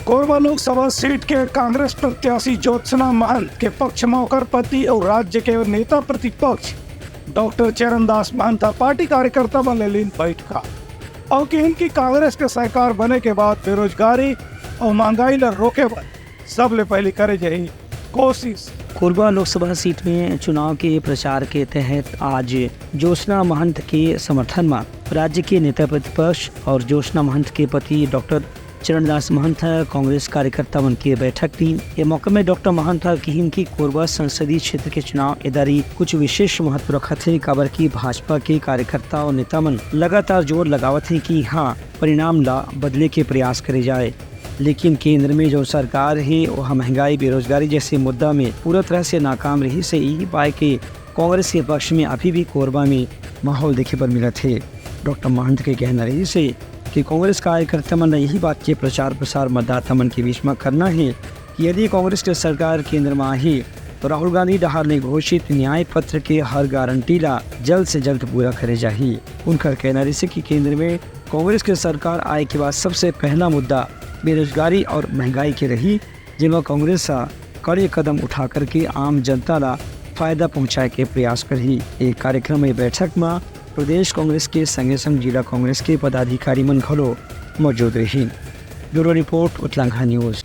Korba Lok Sabha seat के कांग्रेस प्रत्याशी ज्योत्सना महंत के पक्ष में होकर पति और राज्य के नेता प्रतिपक्ष डॉक्टर चरणदास महंत पार्टी कार्यकर्ता में ले बैठका और कि इनकी कांग्रेस के सरकार बने के बाद बेरोजगारी और महंगाई ला रोके सबले पहले करे जाए कोशिश। कोरबा लोकसभा सीट में चुनाव के प्रचार के तहत आज ज्योत्सना महंत के समर्थन में राज्य के नेता प्रतिपक्ष और ज्योत्सना महंत के पति डॉक्टर चरणदास महंत कांग्रेस कार्यकर्ता मन की बैठक थी। ये मौके में डॉक्टर महंत की इनकी कोरबा संसदीय क्षेत्र के चुनाव इदारी कुछ विशेष महत्व रखा थे। काबर की भाजपा के कार्यकर्ता और नेता मन लगातार जोर लगावत है कि हाँ परिणाम ला बदले के प्रयास करे जाए, लेकिन केंद्र में जो सरकार है वह महंगाई बेरोजगारी जैसे मुद्दा में पूरा तरह से नाकाम रही से यही पाए कि कांग्रेस के पक्ष में अभी भी कोरबा में माहौल देखे पर मिला थे। डॉक्टर महंत के कहना रही से कि कांग्रेस कार्यकर्ता मन यही बात के प्रचार प्रसार मतदाता मन के बीच में करना है कि यदि कांग्रेस के सरकार केंद्र में आहे तो राहुल गांधी डहार ने घोषित न्याय पत्र के हर गारंटी ला जल्द से जल्द पूरा करे जाही। उनका कहना रही कि केंद्र में कांग्रेस के सरकार आए के बाद सबसे पहला मुद्दा बेरोजगारी और महंगाई के रही, जिनमें कांग्रेस कड़े कदम उठा करके आम जनता ला फायदा पहुँचाए के प्रयास करी। एक कार्यक्रम में बैठक में प्रदेश कांग्रेस के संगे संग जिला कांग्रेस के पदाधिकारी मन घलो मौजूद रही। Bureau report Uttarakhand news.